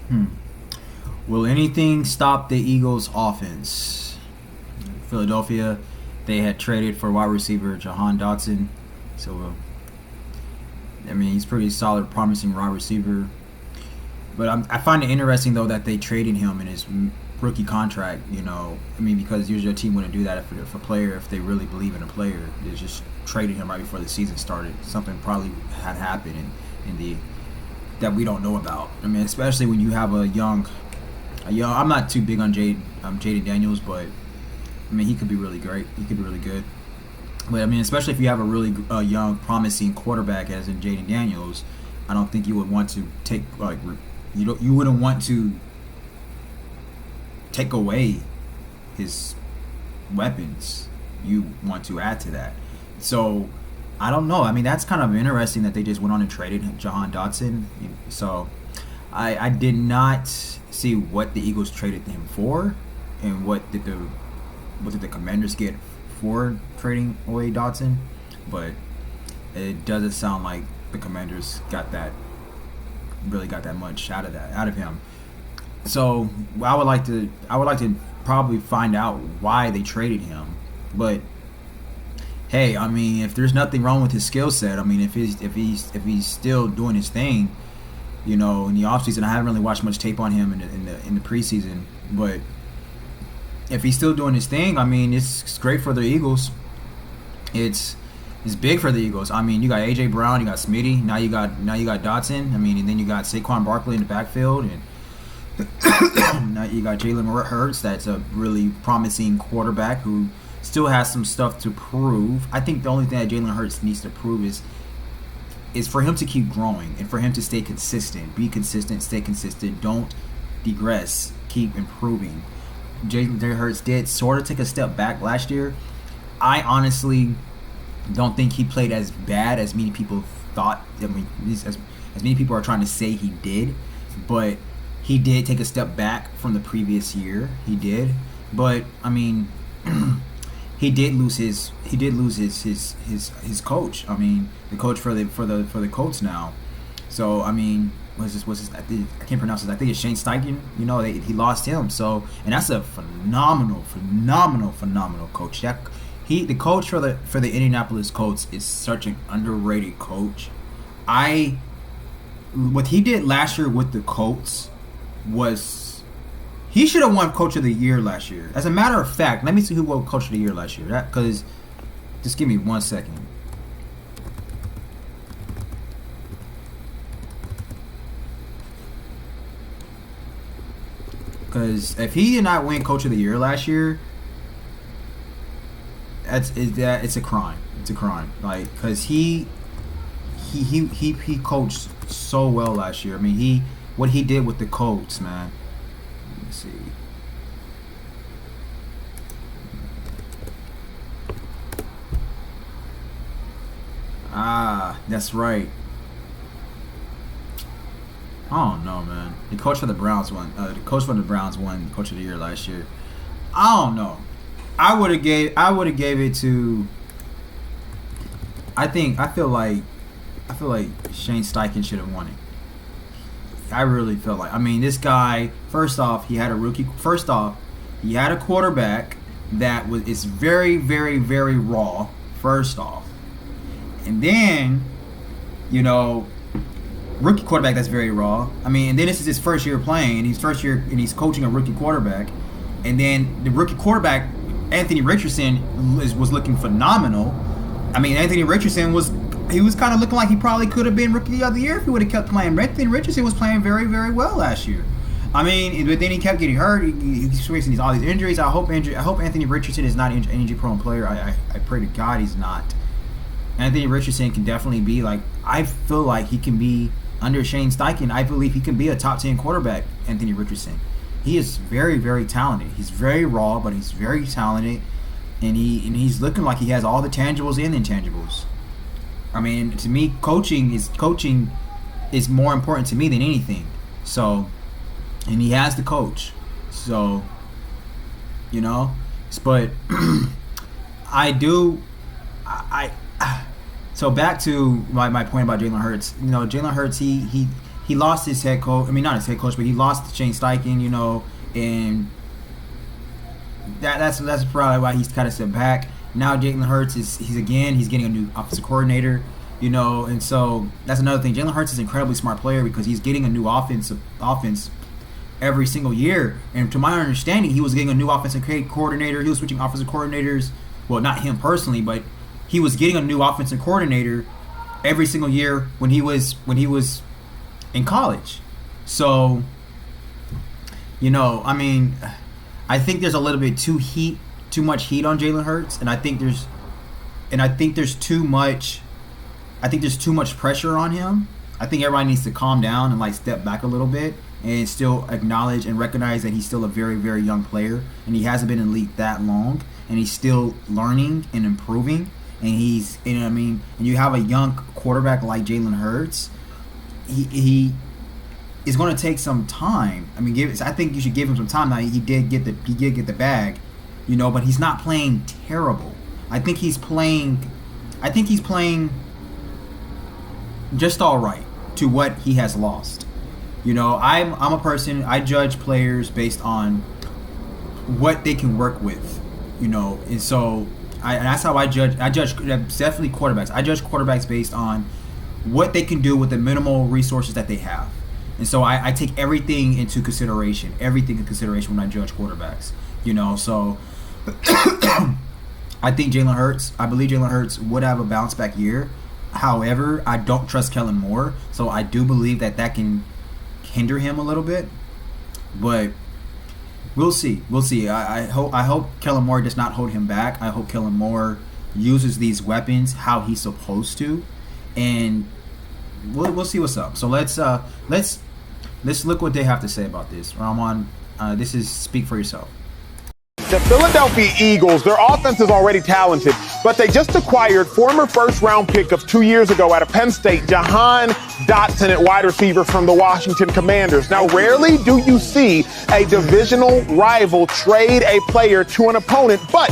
Hmm. Will anything stop the Eagles' offense? Philadelphia, they had traded for wide receiver Jahan Dotson. So, I mean, he's pretty solid, promising wide receiver. But I find it interesting, though, that they traded him in his rookie contract. I mean, because usually a team wouldn't do that if a player, if they really believe in a player. They just traded him right before the season started. Something probably had happened in the that we don't know about. I mean, especially when you have a young. I'm not too big on Jaden Daniels, but I mean, he could be really great. He could be really good. But I mean, especially if you have a really young, promising quarterback as in Jaden Daniels, I don't think you would want to take you wouldn't want to take away his weapons. You want to add to that. So I don't know. I mean, that's kind of interesting that they just went on and traded Jahan Dotson. So I did not see what the Eagles traded him for, and what did the Commanders get for trading away Dotson. But it doesn't sound like the Commanders really got that much out of him. So I would like to probably find out why they traded him. But hey, I mean, if there's nothing wrong with his skill set, I mean, if he's still doing his thing, in the offseason, I haven't really watched much tape on him in the preseason, but if he's still doing his thing, I mean, it's great for the Eagles. It's big for the Eagles. I mean, you got AJ Brown, you got Smitty, now you got Dotson. I mean, and then you got Saquon Barkley in the backfield, and now you got Jalen Hurts. That's a really promising quarterback who still has some stuff to prove. I think the only thing that Jalen Hurts needs to prove is for him to keep growing and for him to stay consistent. Be consistent, stay consistent. Don't digress. Keep improving. Jalen Hurts did sort of take a step back last year. I honestly don't think he played as bad as many people thought. I mean, as many people are trying to say he did, but he did take a step back from the previous year. He did, but I mean, he did lose his coach. I mean, the coach for the Colts now. So I mean, what's his I can't pronounce his. I think it's Shane Steichen. He lost him. So, and that's a phenomenal coach. The coach for the Indianapolis Colts is such an underrated coach. What he did last year with the Colts was he should have won Coach of the Year last year. As a matter of fact, let me see who won Coach of the Year last year. Because just give me 1 second. Because if he did not win Coach of the Year last year, it's a crime. It's a crime. Like, because he coached so well last year. I mean, what he did with the Colts, man. Let me see. That's right. I don't know, man. The coach for the Browns won. The coach for the Browns won Coach of the Year last year. I don't know. I would have gave it to. I feel like Shane Steichen should have won it. I really feel like. I mean, this guy. First off, he had a rookie. First off, he had a quarterback that is very, very, very raw. First off, and then, rookie quarterback that's very raw. I mean, and then this is his first year playing, and he's coaching a rookie quarterback, and then the rookie quarterback, Anthony Richardson, was looking phenomenal. I mean, Anthony Richardson was kind of looking like he probably could have been rookie of the year if he would have kept playing. Anthony Richardson was playing very, very well last year. I mean, but then he kept getting hurt. He's facing all these injuries. I hope Anthony Richardson is not an injury-prone player. I pray to God he's not. Anthony Richardson can definitely be I feel like he can be under Shane Steichen. I believe he can be a top 10 quarterback. Anthony Richardson. He is very, very talented. He's very raw, but he's very talented, and he's looking like he has all the tangibles and intangibles. I mean, to me, coaching is more important to me than anything. So, and he has the coach. So, but so back to my point about Jalen Hurts. Jalen Hurts, he he lost his head coach. I mean, not his head coach, but he lost Shane Steichen, you know, and that's probably why he's kind of stepped back. Now Jalen Hurts he's getting a new offensive coordinator, you know, and so that's another thing. Jalen Hurts is an incredibly smart player because he's getting a new offense every single year. And to my understanding, he was getting a new offensive coordinator. He was switching offensive coordinators. Well, not him personally, but he was getting a new offensive coordinator every single year when he was in college. So, you know, I mean, I think there's a little bit too much heat on Jalen Hurts, and I think there's too much pressure on him. I think everybody needs to calm down and like step back a little bit and still acknowledge and recognize that he's still a very, very young player, and he hasn't been in the league that long, and he's still learning and improving. And and you have a young quarterback like Jalen Hurts, he is going to take some time. I mean, I think you should give him some time. Now he did get the bag, you know, but he's not playing terrible. I think he's playing just all right to what he has lost. You know, I'm a person, I judge players based on what they can work with, you know, and so that's how I judge definitely quarterbacks. I judge quarterbacks based on what they can do with the minimal resources that they have. And so I take everything into consideration when I judge quarterbacks, you know. So I believe Jalen Hurts would have a bounce back year. However, I don't trust Kellen Moore, so I do believe that can hinder him a little bit. But we'll see. I hope Kellen Moore does not hold him back. I hope Kellen Moore uses these weapons how he's supposed to, and we'll see what's up. So let's look what they have to say about this. Ramon, this is Speak for Yourself. The Philadelphia Eagles, their offense is already talented, but they just acquired former first-round pick of 2 years ago out of Penn State, Jahan Dotson at wide receiver from the Washington Commanders. Now, rarely do you see a divisional rival trade a player to an opponent, but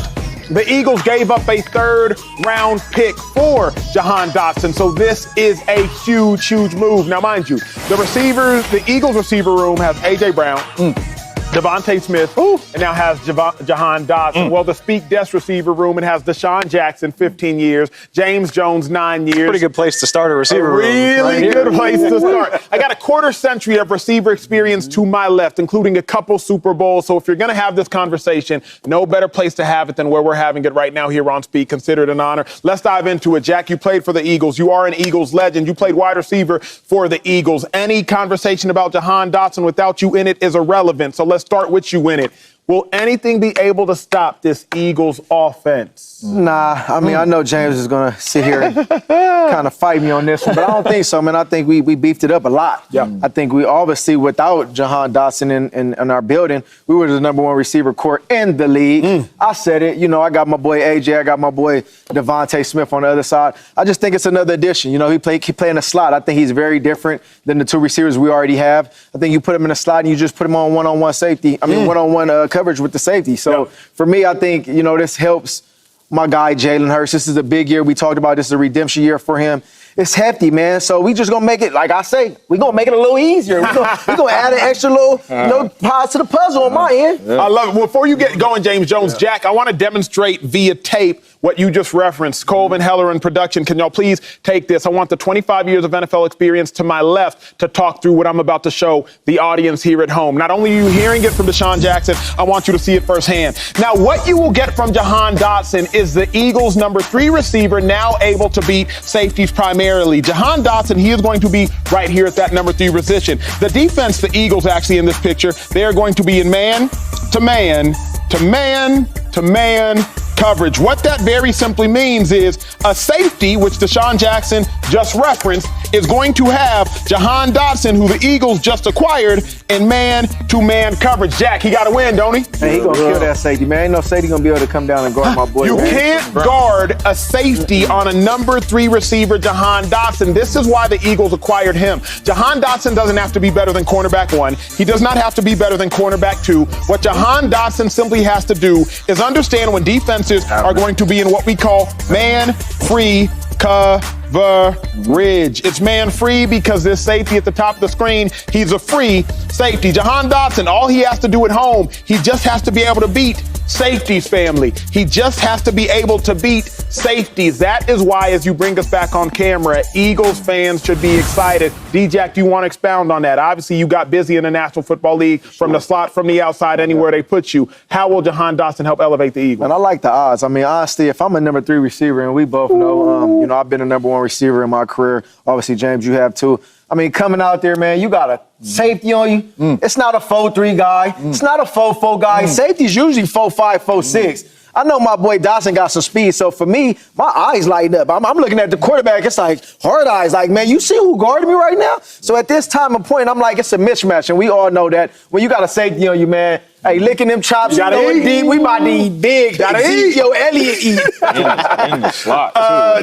the Eagles gave up a third-round pick for Jahan Dotson, so this is a huge, huge move. Now, mind you, the Eagles receiver room has A.J. Brown, Devontae Smith, and now has Jahan Dotson. Well, the Speak Desk receiver room, it has Deshaun Jackson, 15 years, James Jones, 9 years. Pretty good place to start a receiver room. Really good place to start. I got a quarter century of receiver experience to my left, including a couple Super Bowls. So if you're going to have this conversation, no better place to have it than where we're having it right now here on Speak. Consider it an honor. Let's dive into it. Jack, you played for the Eagles. You are an Eagles legend. You played wide receiver for the Eagles. Any conversation about Jahan Dotson without you in it is irrelevant. So let's start with you in it. Will anything be able to stop this Eagles offense? Nah, I mean, I know James is going to sit here and kind of fight me on this one, but I don't think so, man. I think we beefed it up a lot. Yeah. I think we obviously, without Jahan Dotson in our building, we were the number one receiver core in the league. I said it. You know, I got my boy AJ, I got my boy Devontae Smith on the other side. I just think it's another addition. You know, he play in the slot. I think he's very different than the two receivers we already have. I think you put him in the slot and you just put him on one-on-one safety. I mean, one-on-one coverage with the safety. So for me, I think, you know, this helps my guy Jalen Hurts. This is a big year. We talked about this is a redemption year for him. It's hefty, man. So we just gonna make it, like I say, we gonna make it a little easier. We gonna add an extra little, part to the puzzle on my end. I love it. Well, before you get going, James Jones, Jack, I want to demonstrate via tape what you just referenced. Colvin Heller in production. Can y'all please take this? I want the 25 years of NFL experience to my left to talk through what I'm about to show the audience here at home. Not only are you hearing it from Deshaun Jackson, I want you to see it firsthand. Now, what you will get from Jahan Dotson is the Eagles' number 3 receiver now able to beat safeties primarily. Jahan Dotson, he is going to be right here at that number 3 position. The defense, the Eagles actually in this picture, they are going to be in man to man to man to man coverage. What that very simply means is a safety, which Deshaun Jackson just referenced, is going to have Jahan Dotson, who the Eagles just acquired, in man-to-man coverage. Jack, he got to win, don't he? Man, he going to kill that safety, man. Ain't no safety going to be able to come down and guard my boy. You can't guard a safety on a number 3 receiver, Jahan Dotson. This is why the Eagles acquired him. Jahan Dotson doesn't have to be better than cornerback 1. He does not have to be better than cornerback 2. What Jahan Dotson simply has to do is understand when defenses are going to be in what we call man-free Coverage. It's man free because there's safety at the top of the screen. He's a free safety. Jahan Dotson, all he has to do at home, he just has to be able to beat safeties, family. He just has to be able to beat safeties. That is why, as you bring us back on camera, Eagles fans should be excited. D-Jack, do you want to expound on that? Obviously, you got busy in the National Football League from the slot, from the outside, anywhere they put you. How will Jahan Dotson help elevate the Eagles? And I like the odds. I mean, honestly, if I'm a number 3 receiver, and we both know, I've been a number 1 receiver in my career. Obviously, James, you have too. I mean, coming out there, man, you got a safety on you. It's not a 4-3 guy. It's not a 4-4 guy. Safety's usually 4-5, 4-6. I know my boy Dotson got some speed, so for me, my eyes light up. I'm looking at the quarterback. It's like hard eyes. Like, man, you see who guarding me right now? So at this time of point, I'm like, it's a mismatch, and we all know that when you got a safety on you, man. Hey, licking them chops, you know it deep. We about to eat big. Gotta eat. Yo, Elliott eat. In the slot,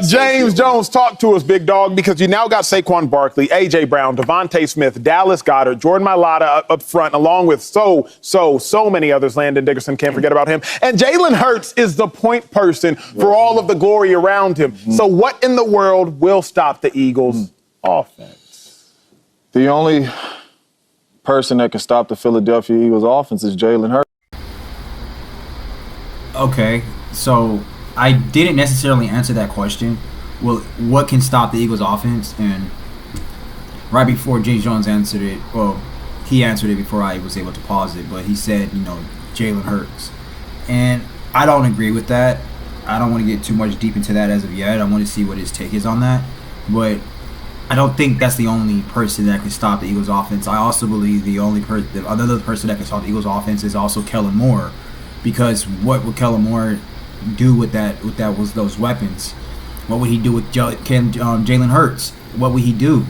too. James Jones, talk to us, big dog, because you now got Saquon Barkley, A.J. Brown, Devontae Smith, Dallas Goedert, Jordan Mailata up front, along with so many others. Landon Dickerson, can't forget about him. And Jalen Hurts is the point person for all of the glory around him. So what in the world will stop the Eagles' offense? The only person that can stop the Philadelphia Eagles offense is Jalen Hurts. Okay, so I didn't necessarily answer that question. Well, what can stop the Eagles offense? And right before James Jones answered it, well, he answered it before I was able to pause it, but he said, Jalen Hurts. And I don't agree with that. I don't want to get too much deep into that as of yet. I want to see what his take is on that. But I don't think that's the only person that can stop the Eagles offense. I also believe the other person that can stop the Eagles offense is also Kellen Moore, because what would Kellen Moore do with those weapons? What would he do with Jalen Hurts? What would he do?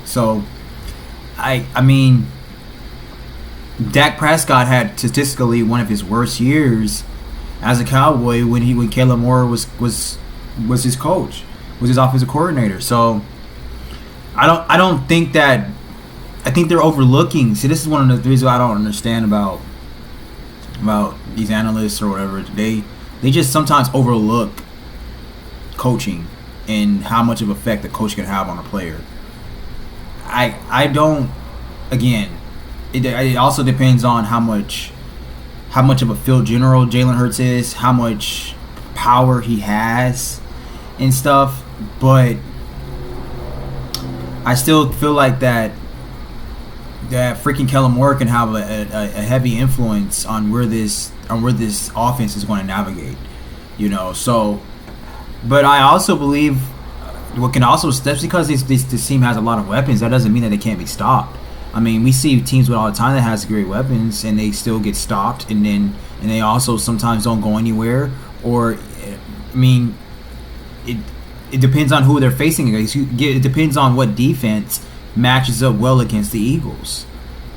So I mean, Dak Prescott had statistically one of his worst years as a Cowboy when Kellen Moore was his coach, was his offensive coordinator. So I don't think that. I think they're overlooking. See, this is one of the reasons I don't understand about these analysts or whatever. They just sometimes overlook coaching and how much of effect a coach can have on a player. I don't. Again, it also depends on how much of a field general Jalen Hurts is, how much power he has and stuff, but I still feel like that freaking Kellen Moore can have a heavy influence on where this offense is going to navigate, So, but I also believe what can also, just because this team has a lot of weapons, that doesn't mean that they can't be stopped. I mean, we see teams with all the time that has great weapons and they still get stopped, and they also sometimes don't go anywhere. Or, I mean, it depends on who they're facing against. It depends on what defense matches up well against the Eagles.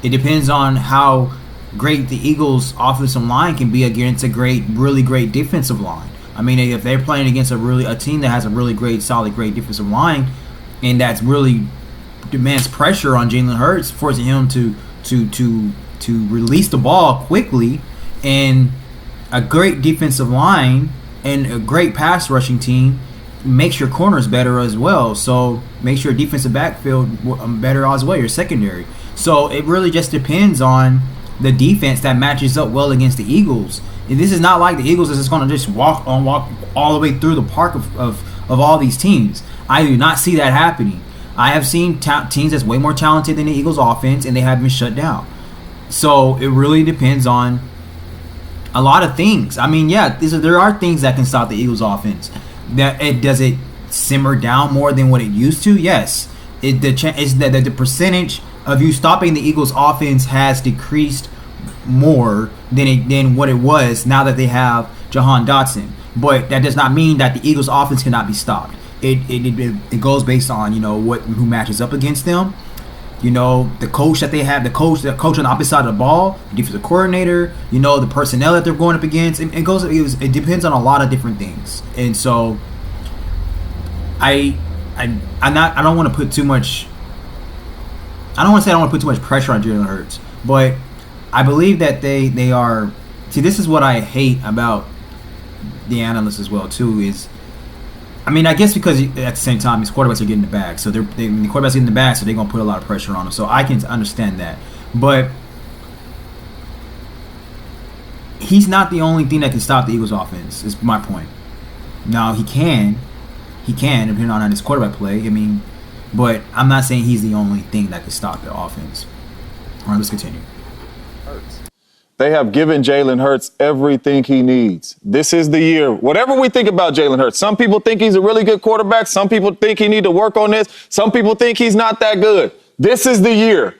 It depends on how great the Eagles' offensive line can be against a really great defensive line. I mean, if they're playing against a team that has a really great defensive line, and that's really demands pressure on Jalen Hurts, forcing him to release the ball quickly, and a great defensive line and a great pass rushing team makes your corners better as well. So makes your defensive backfield better as well, your secondary. So it really just depends on the defense that matches up well against the Eagles. And this is not like the Eagles is just going to just walk all the way through the park of all these teams. I do not see that happening. I have seen teams that's way more talented than the Eagles offense, and they have been shut down. So it really depends on a lot of things. I mean, yeah, there are things that can stop the Eagles offense. Does it simmer down more than what it used to? Yes. The percentage of you stopping the Eagles offense has decreased more than what it was now that they have Jahan Dotson. But that does not mean that the Eagles offense cannot be stopped. It goes based on who matches up against them. The coach that they have, the coach on the opposite side of the ball, the defensive coordinator, the personnel that they're going up against. It depends on a lot of different things. And so I don't want to put too much. I don't want to say I don't want to put too much pressure on Jalen Hurts, but I believe that they are. See, this is what I hate about the analysts as well too, is I mean, I guess because at the same time, these quarterbacks are getting the bag. So the quarterbacks getting the bag, so they're going to put a lot of pressure on them. So I can understand that. But he's not the only thing that can stop the Eagles' offense, is my point. Now, he can, depending on his quarterback play. I mean, but I'm not saying he's the only thing that can stop the offense. All right, let's continue. They have given Jalen Hurts everything he needs. This is the year. Whatever we think about Jalen Hurts, some people think he's a really good quarterback. Some people think he need to work on this. Some people think he's not that good. This is the year.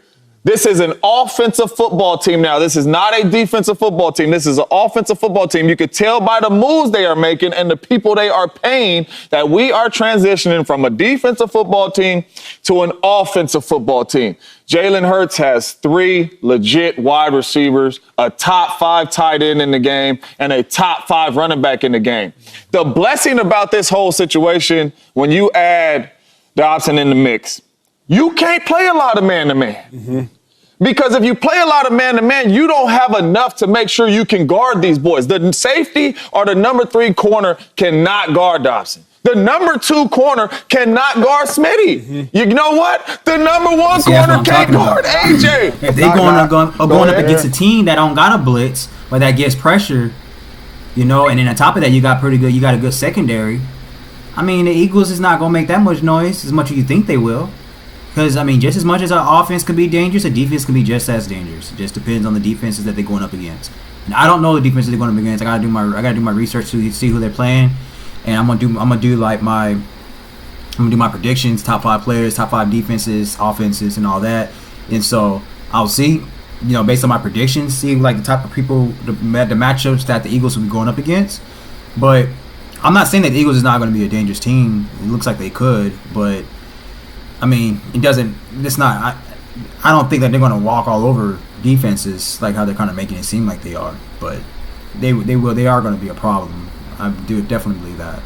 This is an offensive football team now. This is not a defensive football team. This is an offensive football team. You could tell by the moves they are making and the people they are paying that we are transitioning from a defensive football team to an offensive football team. Jalen Hurts has 3 legit wide receivers, a top 5 tight end in the game, and a top 5 running back in the game. The blessing about this whole situation, when you add Dotson in the mix, you can't play a lot of man-to-man. Mm-hmm. Because if you play a lot of man-to-man, you don't have enough to make sure you can guard these boys. The safety or the number 3 corner cannot guard Dotson. The number 2 corner cannot guard Smitty. Mm-hmm. You know what? The number 1 corner can't guard AJ. If they're going up against a team that don't got a blitz, but that gets pressure, and then on top of that, you got a good secondary. I mean, the Eagles is not going to make that much noise as much as you think they will. Because, I mean, just as much as our offense can be dangerous, the defense can be just as dangerous. It just depends on the defenses that they're going up against. And I don't know the defenses they're going up against. I gotta do my research to see who they're playing, and I'm gonna do my predictions, top 5 players, top 5 defenses, offenses, and all that. And so I'll see, based on my predictions, see like the type of people, the matchups that the Eagles will be going up against. But I'm not saying that the Eagles is not going to be a dangerous team. It looks like they could, but I mean, it's not. I don't think that they're going to walk all over defenses like how they're kind of making it seem like they are. But they are going to be a problem. I do definitely believe that.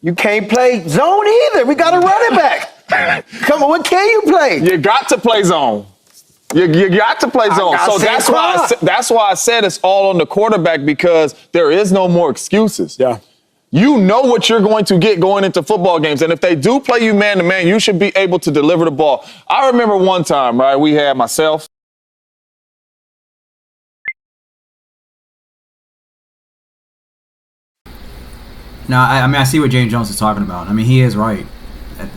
You can't play zone either. We got to run it back. Come on, what can you play? You got to play zone. You got to play zone. So that's why I said it's all on the quarterback, because there is no more excuses. Yeah. You know what you're going to get going into football games. And if they do play you man-to-man, you should be able to deliver the ball. I remember one time, right, we had myself. Now, I see what James Jones is talking about. I mean, he is right.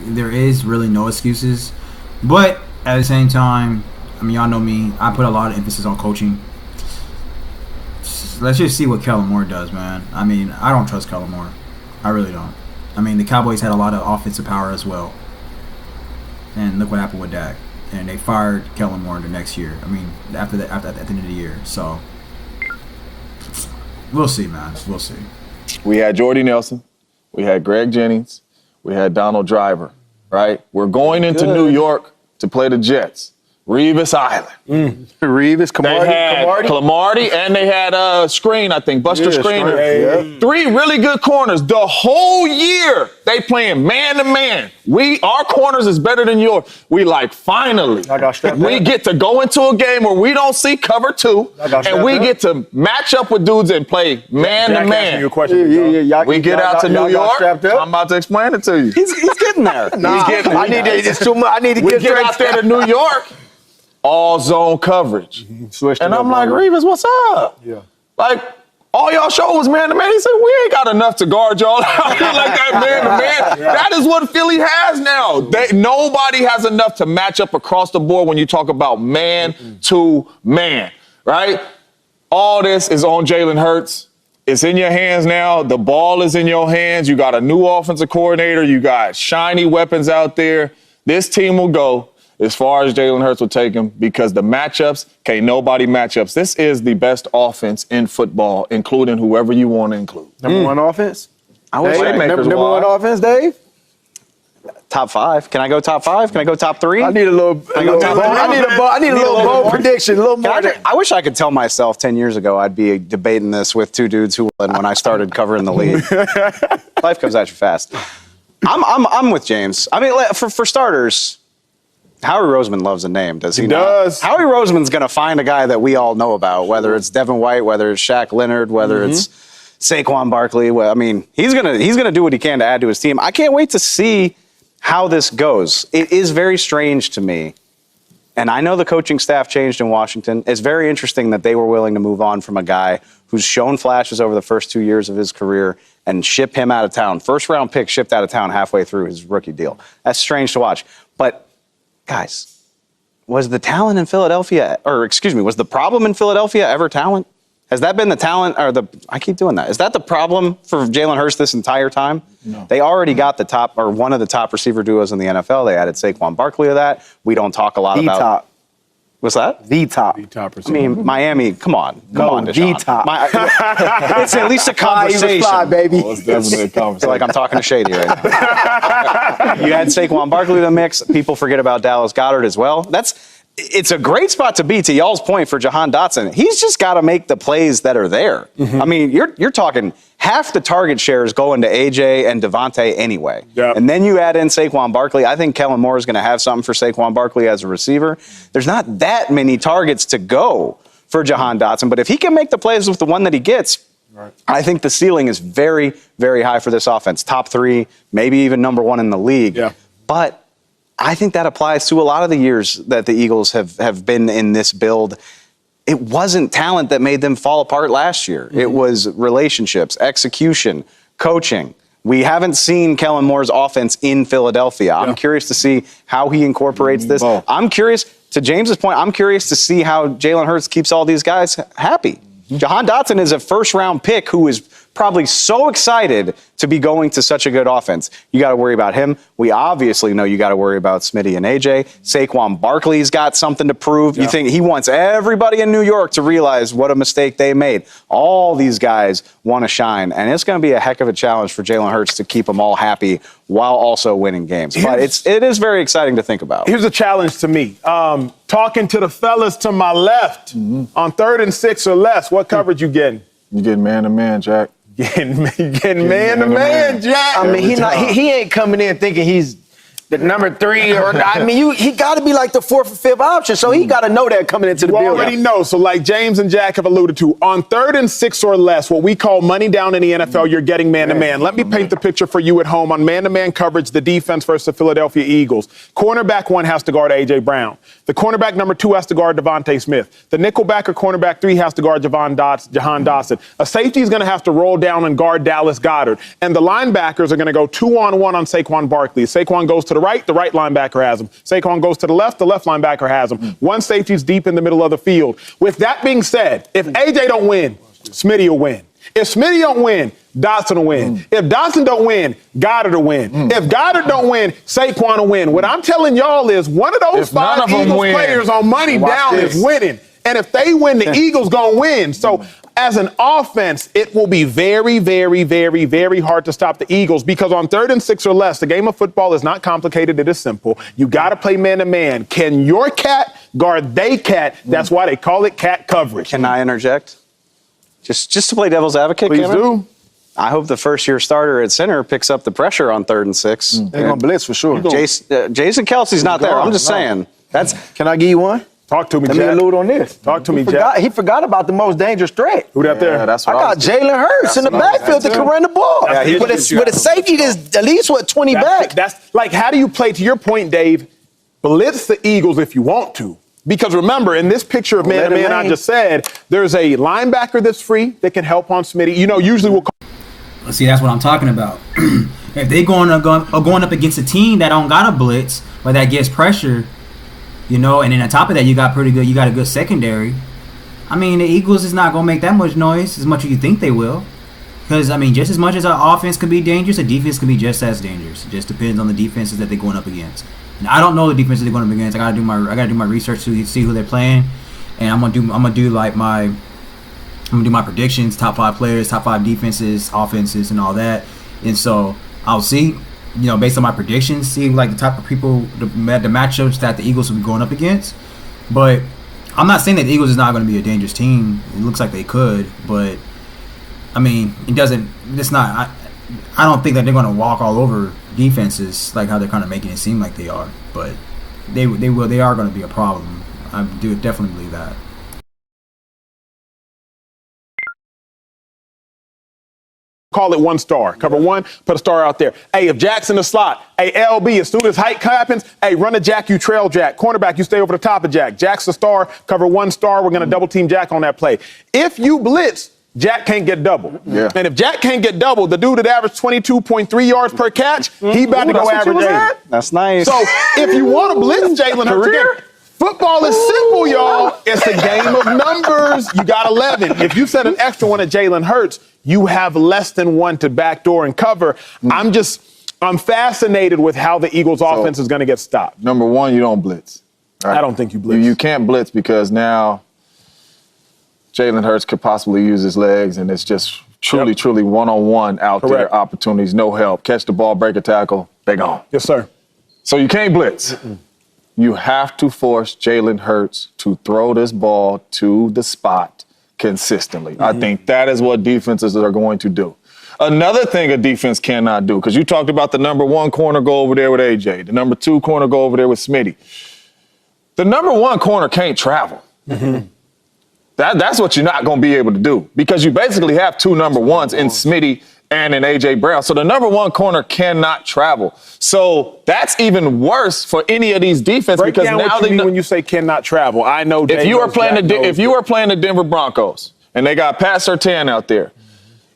There is really no excuses. But at the same time, I mean, y'all know me. I put a lot of emphasis on coaching. Let's just see what Kellen Moore does, man. I mean, I don't trust Kellen Moore. I really don't. I mean, the Cowboys had a lot of offensive power as well. And look what happened with Dak. And they fired Kellen Moore the next year. I mean, at the end of the year. So, we'll see, man. We'll see. We had Jordy Nelson. We had Greg Jennings. We had Donald Driver, right? We're going into New York to play the Jets. Revis Island. Revis, They had Cromartie, and they had Screen, I think, Buster Screener. Yeah. 3 really good corners. The whole year they playing man-to-man. Our corners is better than yours. We finally, we get to go into a game where we don't see cover 2, and we get to match up with dudes and play man-to-man. We get out to New York. I'm about to explain it to you. He's getting there. I need to we get out there to New York. All zone coverage. And I'm like, Revis, what's up? Yeah. All y'all show was man-to-man. He said, we ain't got enough to guard y'all out here like that man-to-man. Yeah. That is what Philly has now. Nobody has enough to match up across the board when you talk about man-to-man, right? All this is on Jalen Hurts. It's in your hands now. The ball is in your hands. You got a new offensive coordinator. You got shiny weapons out there. This team will go as far as Jalen Hurts will take him, because the matchups, can't nobody matchups. This is the best offense in football, including whoever you want to include. Number 1 offense? I would say number 1 offense, Dave? Top 5. Can I go top 5? Can I go top 3? I need a little bold prediction. A little more. I wish I could tell myself 10 years ago I'd be debating this with 2 dudes who won when I started covering the league. Life comes at you fast. I'm with James. I mean, for starters, Howie Roseman loves a name, does he not? He does. Howie Roseman's going to find a guy that we all know about, whether it's Devin White, whether it's Shaq Leonard, whether it's Saquon Barkley. Well, I mean, he's gonna do what he can to add to his team. I can't wait to see how this goes. It is very strange to me. And I know the coaching staff changed in Washington. It's very interesting that they were willing to move on from a guy who's shown flashes over the first 2 years of his career and ship him out of town. First round pick shipped out of town halfway through his rookie deal. That's strange to watch. But guys, was the talent in Philadelphia, was the problem in Philadelphia ever talent? Has that been the talent, I keep doing that. Is that the problem for Jalen Hurts this entire time? No. They already got the top, or one of the top receiver duos in the NFL. They added Saquon Barkley to that. We don't talk a lot about. Top. What's that? The top. The top receiver. I mean, Miami, come on, Deshaun. The top. It's at least a conversation. Fly, baby. Well, it's definitely a I feel conversation. like I'm talking to Shady right now. You add Saquon Barkley to the mix. People forget about Dallas Goedert as well. It's a great spot to be, to y'all's point, for Jahan Dotson. He's just got to make the plays that are there. Mm-hmm. I mean, you're talking half the target shares going to AJ and Devontae anyway. Yep. And then you add in Saquon Barkley. I think Kellen Moore is going to have something for Saquon Barkley as a receiver. There's not that many targets to go for Jahan Dotson, but if he can make the plays with the one that he gets, right, I think the ceiling is very, very high for this offense. Top 3, maybe even number 1 in the league. Yeah. But I think that applies to a lot of the years that the Eagles have been in this build. It wasn't talent that made them fall apart last year. Mm-hmm. It was relationships, execution, coaching. We haven't seen Kellen Moore's offense in Philadelphia. Yeah. I'm curious to see how he incorporates this. Oh. I'm curious, to James's point, I'm curious to see how Jalen Hurts keeps all these guys happy. Mm-hmm. Jahan Dotson is a first-round pick who is probably so excited to be going to such a good offense. You got to worry about him. We obviously know you got to worry about Smitty and AJ. Saquon Barkley's got something to prove. Yeah. You think he wants everybody in New York to realize what a mistake they made. All these guys want to shine, and it's going to be a heck of a challenge for Jalen Hurts to keep them all happy while also winning games. But it is very exciting to think about. Here's a challenge to me. Talking to the fellas to my left, on 3rd and 6 or less, what coverage you getting? You getting man-to-man, Jack. Getting man-to-man, Jack. I mean, he ain't coming in thinking he's the number 3 or he got to be like the 4th or 5th option. So he got to know that coming into the building. You already know. So like James and Jack have alluded to, on 3rd and 6 or less, what we call money down in the NFL, you're getting man-to-man. Let me paint the picture for you at home on man-to-man coverage, the defense versus the Philadelphia Eagles. Cornerback 1 has to guard A.J. Brown. The cornerback number 2 has to guard Devontae Smith. The nickelback or cornerback 3 has to guard Jahan Dotson. A safety is going to have to roll down and guard Dallas Goedert. And the linebackers are going to go 2-on-1 on Saquon Barkley. Saquon goes to the right linebacker has him. Saquon goes to the left linebacker has him. One safety's deep in the middle of the field. With that being said, if AJ don't win, Smitty will win. If Smitty don't win, Dotson will win. If Dotson don't win, Goddard will win. If Goddard don't win, Saquon will win. What I'm telling y'all is one of those 5 Eagles players on money down is winning. And if they win, the Eagles gonna win. So as an offense, it will be very, very, very, very hard to stop the Eagles because on 3rd and 6 or less, the game of football is not complicated. It is simple. You got to play man-to-man. Can your cat guard they cat? That's why they call it cat coverage. Can I interject? Just to play devil's advocate, Please do. I hope the first-year starter at center picks up the pressure on 3rd and 6. They're going to blitz for sure. Jason Kelsey's not there. I'm just saying. Can I give you one? Talk to me, Jack. Jack. Let me allude on this. Talk to me, Jack. He forgot about the most dangerous threat. Who that there? That's I got Jalen Hurts in the backfield that can run the ball. Yeah, with a safety that's at least, 20 back. That's like, how do you play, to your point, Dave, blitz the Eagles if you want to? Because remember, in this picture of man-to-man I just said, there's a linebacker that's free that can help on Smitty. You know, usually we'll call. See, that's what I'm talking about. If they going up against a team that don't got a blitz or that gets pressure, you know, and then on top of that, you got a good secondary. I mean, the Eagles is not going to make that much noise as much as you think they will. Because, I mean, just as much as our offense could be dangerous, the defense could be just as dangerous. It just depends on the defenses that they're going up against. And I don't know the defenses they're going up against. I got to do my research to see who they're playing, and I'm gonna do my predictions, top 5 players, top 5 defenses, offenses, and all that. And so I'll see. You know, based on my predictions, see like the type of people, the matchups that the Eagles will be going up against. But I'm not saying that the Eagles is not going to be a dangerous team. It looks like they could, but I mean, it's not. I don't think that they're going to walk all over defenses like how they're kind of making it seem like they are. But they are going to be a problem. I do definitely believe that. call it 1 star. Cover 1, put a star out there. Hey, if Jack's in the slot, hey, LB, as soon as height happens, hey, run a Jack, you trail Jack. Cornerback, you stay over the top of Jack. Jack's the star, cover 1 star. We're going to double team Jack on that play. If you blitz, Jack can't get double. Yeah. And if Jack can't get double, the dude that averaged 22.3 yards per catch, he about to go average 80. That's nice. So if you want to blitz Jalen Hurts again, football is simple, y'all. It's a game of numbers. You got 11. If you set an extra one at Jalen Hurts, you have less than 1 to backdoor and cover. I'm fascinated with how the Eagles' offense is going to get stopped. Number 1, you don't blitz. Right? I don't think you blitz. You can't blitz because now Jalen Hurts could possibly use his legs, and it's just truly one-on-one out there, opportunities, no help. Catch the ball, break a tackle, they gone. Yes, sir. So you can't blitz. You have to force Jalen Hurts to throw this ball to the spot consistently. I think that is what defenses are going to do. Another thing a defense cannot do, because you talked about the number 1 corner go over there with AJ, the number 2 corner go over there with Smitty. The number 1 corner can't travel. That's what you're not going to be able to do, because you basically have 2 number 1s in Smitty and in A.J. Brown. So the number 1 corner cannot travel. So that's even worse for any of these defenses. Break because down now what you mean when you say cannot travel. I know if you are playing the Denver Broncos and they got Pat Surtain out there,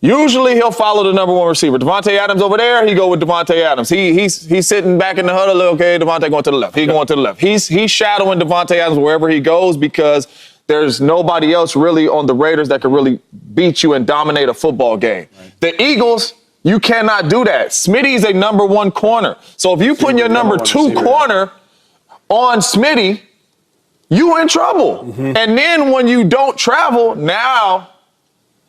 usually he'll follow the number 1 receiver. Devontae Adams over there, he go with Devontae Adams. He's sitting back in the huddle. Okay, Devontae going to the left. He going to the left. He's shadowing Devontae Adams wherever he goes, because there's nobody else really on the Raiders that can really beat you and dominate a football game. Right. The Eagles, you cannot do that. Smitty's a number 1 corner. So if you put your number 2 corner on Smitty, you in trouble. And then when you don't travel, now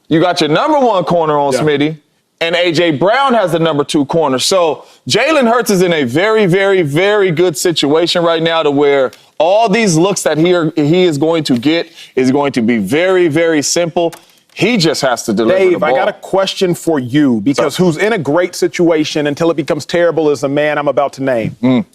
you got your number 1 corner on Smitty, and A.J. Brown has the number 2 corner. So Jalen Hurts is in a very, very, very good situation right now, to where all these looks that he is going to get is going to be very, very simple. He just has to deliver the Dave, ball. I got a question for you, because who's in a great situation until it becomes terrible is the man I'm about to name.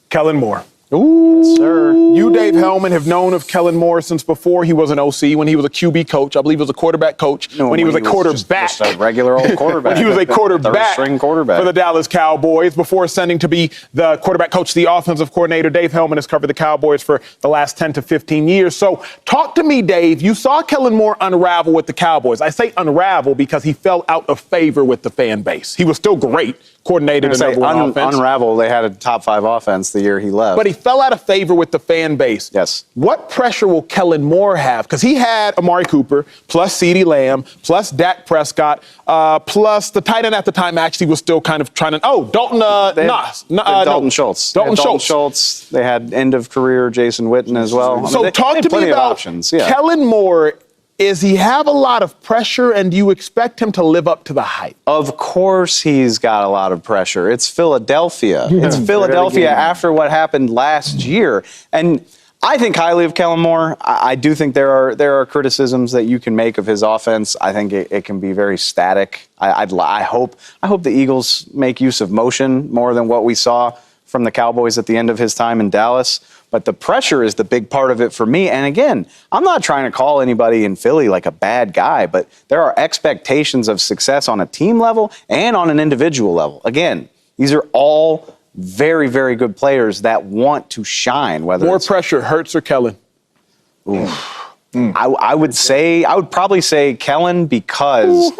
Kellen Moore. Ooh, yes, sir. You, Dave Hellman, have known of Kellen Moore since before he was an OC, when he was a QB coach. I believe he was a quarterback coach. No, when he was a quarterback. Just a regular old quarterback. When he was a quarterback, third-string quarterback for the Dallas Cowboys, before ascending to be the quarterback coach, the offensive coordinator. Dave Hellman has covered the Cowboys for the last 10 to 15 years. So talk to me, Dave. You saw Kellen Moore unravel with the Cowboys. I say unravel because he fell out of favor with the fan base. He was still great, coordinated the number 1 offense. Unravel, they had a top 5 offense the year he left. But he fell out of favor with the fan base. Yes. What pressure will Kellen Moore have? Because he had Amari Cooper, plus CeeDee Lamb, plus Dak Prescott, plus the tight end at the time actually was still kind of trying to. Oh, Dalton Schultz. Dalton Schultz. They had end of career Jason Witten as well. So talk to me about options. Yeah. Kellen Moore. Is he have a lot of pressure, and do you expect him to live up to the hype? Of course he's got a lot of pressure. It's Philadelphia. It's Philadelphia after what happened last year. And I think highly of Kellen Moore. I do think there are criticisms that you can make of his offense. I think it can be very static. I hope the Eagles make use of motion more than what we saw from the Cowboys at the end of his time in Dallas. But the pressure is the big part of it for me. And again, I'm not trying to call anybody in Philly like a bad guy, but there are expectations of success on a team level and on an individual level. Again, these are all very, very good players that want to shine. Whether more pressure, Hurts or Kellen? I would probably say Kellen, because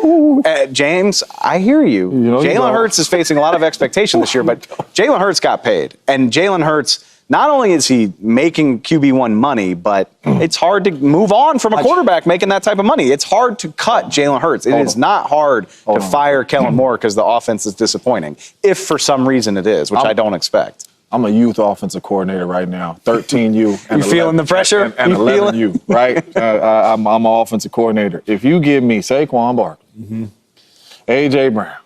James, I hear you. Jalen Hurts is facing a lot of expectation this year, but Jalen Hurts got paid. And Jalen Hurts, not only is he making QB1 money, but it's hard to move on from a quarterback making that type of money. It's hard to cut Jalen Hurts. It is not hard to fire Kellen Moore because the offense is disappointing, if for some reason it is, which I don't expect. I'm a youth offensive coordinator right now, 13U. And you feeling the pressure? And 11U, right? I'm an offensive coordinator. If you give me Saquon Barkley, A.J. Brown,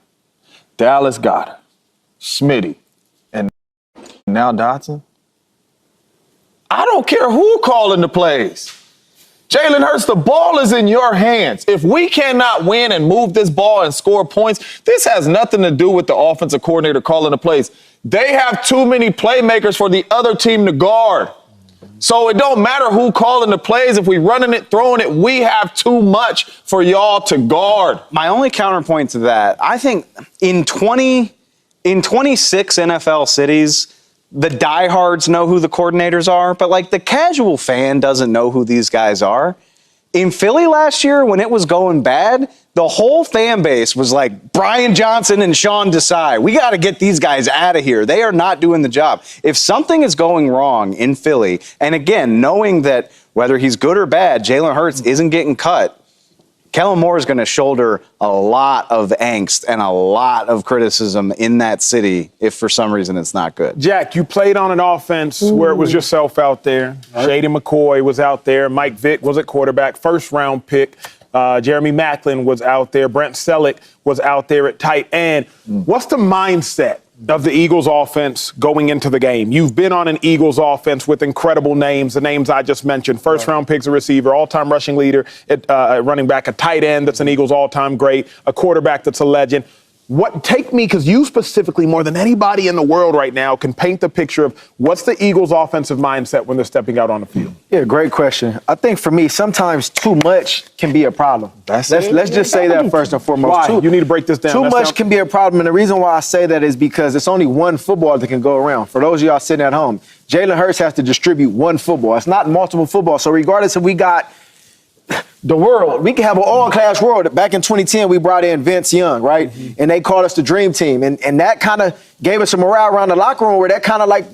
Dallas Goedert, Smitty, and now Dotson, I don't care who calling the plays. Jalen Hurts, the ball is in your hands. If we cannot win and move this ball and score points, this has nothing to do with the offensive coordinator calling the plays. They have too many playmakers for the other team to guard. So it don't matter who calling the plays. If we running it, throwing it, we have too much for y'all to guard. My only counterpoint to that, I think in 26 NFL cities, the diehards know who the coordinators are, but like the casual fan doesn't know who these guys are. In Philly last year, when it was going bad, the whole fan base was like, Brian Johnson and Sean Desai, we got to get these guys out of here. They are not doing the job. If something is going wrong in Philly, and again, knowing that whether he's good or bad, Jalen Hurts isn't getting cut, Kellen Moore is going to shoulder a lot of angst and a lot of criticism in that city if for some reason it's not good. Jack, you played on an offense where it was yourself out there. Shady McCoy was out there. Mike Vick was at quarterback, first-round pick. Jeremy Maclin was out there. Brent Selleck was out there at tight end. What's the mindset of the Eagles offense going into the game? You've been on an Eagles offense with incredible names, the names I just mentioned, first-round picks, a receiver, all-time rushing leader, running back, a tight end that's an Eagles all-time great, a quarterback that's a legend. Take me, because you specifically, more than anybody in the world right now, can paint the picture of what's the Eagles' offensive mindset when they're stepping out on the field. Yeah, great question. I think for me, sometimes too much can be a problem. Let's just say that first and foremost. Why? You need to break this down. Too much can be a problem, and the reason why I say that is because it's only one football that can go around. For those of y'all sitting at home, Jalen Hurts has to distribute one football. It's not multiple footballs. So regardless if we got the world, we can have an all-class world. Back in 2010, we brought in Vince Young, right? And they called us the Dream Team. And that kind of gave us a morale around the locker room where that kind of like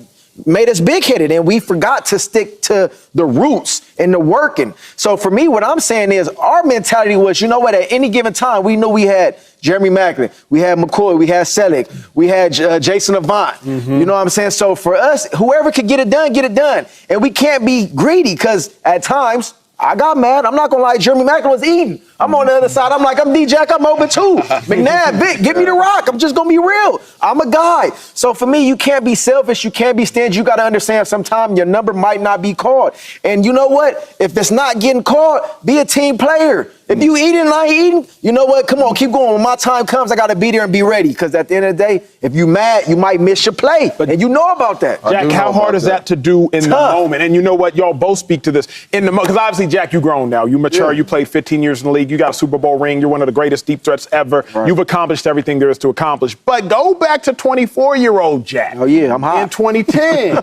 made us big-headed, and we forgot to stick to the roots and the working. So for me, what I'm saying is our mentality was, you know what, at any given time, we knew we had Jeremy Maclin, we had McCoy, we had Selleck, we had Jason Avant. You know what I'm saying? So for us, whoever could get it done, get it done. And we can't be greedy because at times, I got mad. I'm not going to lie. Jeremy Maclin was eating. I'm on the other side. I'm like, I'm D-Jack. I'm open too. McNabb, Vic, give me the rock. I'm just going to be real. I'm a guy. So for me, you can't be selfish. You can't be stingy. You got to understand sometimes your number might not be called. And you know what? If it's not getting called, be a team player. If you eating and I ain't eating, you know what? Come on, keep going. When my time comes, I got to be there and be ready. Because at the end of the day, if you mad, you might miss your play. And you know about that. Jack, how hard is that to do in the moment? And you know what? Y'all both speak to this. Because obviously, Jack, you grown now. You mature. Yeah. You played 15 years in the league. You got a Super Bowl ring. You're one of the greatest deep threats ever. Right. You've accomplished everything there is to accomplish. But go back to 24-year-old Jack. Oh, yeah, I'm hot. In 2010.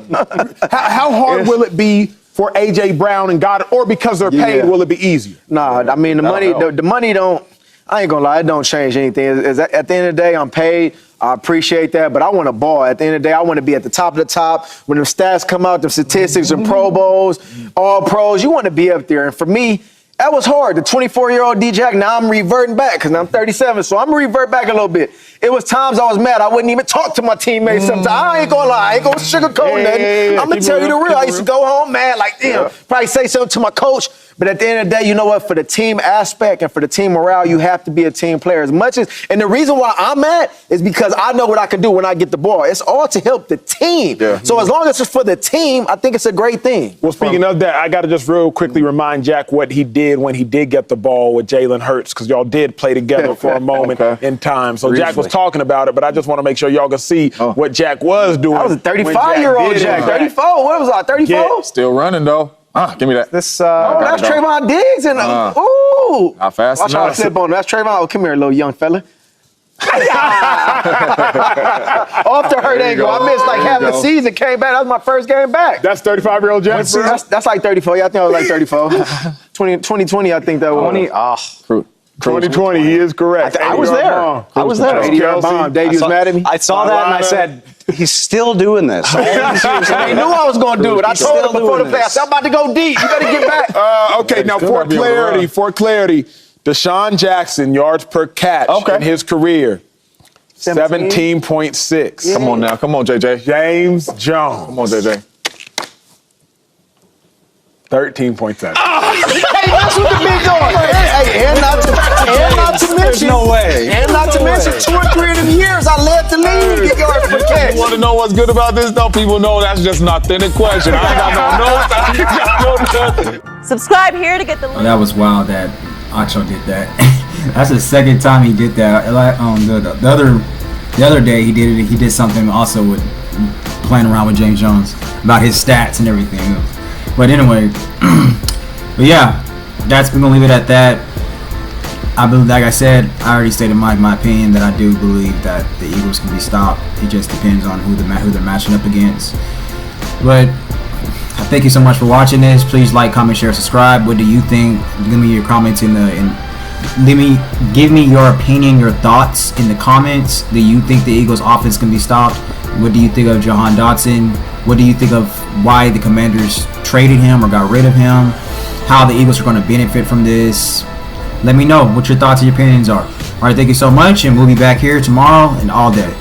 How hard will it be for A.J. Brown and Goddard, or because they're paid, will it be easier? Nah, I mean, the money don't, I ain't gonna lie, it don't change anything. At the end of the day, I'm paid. I appreciate that, but I want to ball. At the end of the day, I want to be at the top of the top. When the stats come out, the statistics and Pro Bowls, all pros, you want to be up there. And for me, that was hard. The 24-year-old D-Jack, now I'm reverting back because I'm 37, so I'm going to revert back a little bit. It was times I was mad. I wouldn't even talk to my teammates sometimes. I ain't going to lie. I ain't going to sugarcoat nothing. I'm going to tell you the real. I used to go home mad like, damn, probably say something to my coach. But at the end of the day, you know what? For the team aspect and for the team morale, you have to be a team player as much as. And the reason why I'm mad is because I know what I can do when I get the ball. It's all to help the team. Yeah. So as long as it's for the team, I think it's a great thing. Well, speaking of that, I got to just real quickly remind Jack what he did when he did get the ball with Jalen Hurts, because y'all did play together for a moment in time. So Jack was talking about it, but I just want to make sure y'all can see what Jack was doing. I was a 35-year-old Jack. 34. What was I? 34? Still running though. Give me that. That's Trayvon Diggs and ooh. How fast? Watch how I slip on. That's Trayvon. Oh, come here, little young fella. Off the hurt angle. I missed like half the season. Came back. That was my first game back. That's 35-year-old Jack. That's like 34. Yeah, I think I was like 34. 2020, I think that was. 2020, he is correct. I was there. I was there. 80-yard bomb. Dave was mad at me. I saw that and I said, he's still doing this. I knew I was going to do it. I told him before the play, I said, I'm about to go deep. You better get back. Okay, now for clarity, Deshaun Jackson, yards per catch in his career, 17.6. Yeah. Come on now. Come on, JJ. James Jones. Come on, JJ. 13.7. Hey, that's what the big dog. And not to mention. There's no way. And not to mention 2 or 3 of them years I led the league in get yards per catch. You want to know what's good about this, though? People know that's just an authentic question. I got no notes. Subscribe here to get the. Oh, that was wild that Acho did that. That's the second time he did that. The other day he did it. He did something also with playing around with James Jones about his stats and everything. But anyway, but yeah, we're gonna leave it at that. I believe, like I said, I already stated my opinion that I do believe that the Eagles can be stopped. It just depends on who they're matching up against. But thank you so much for watching this. Please like, comment, share, subscribe. What do you think? Give me your comments give me your opinion, your thoughts in the comments. Do you think the Eagles offense can be stopped? What do you think of Jahan Dotson? What do you think of why the Commanders traded him or got rid of him? How the Eagles are going to benefit from this? Let me know what your thoughts and your opinions are. All right, thank you so much, and we'll be back here tomorrow and all day.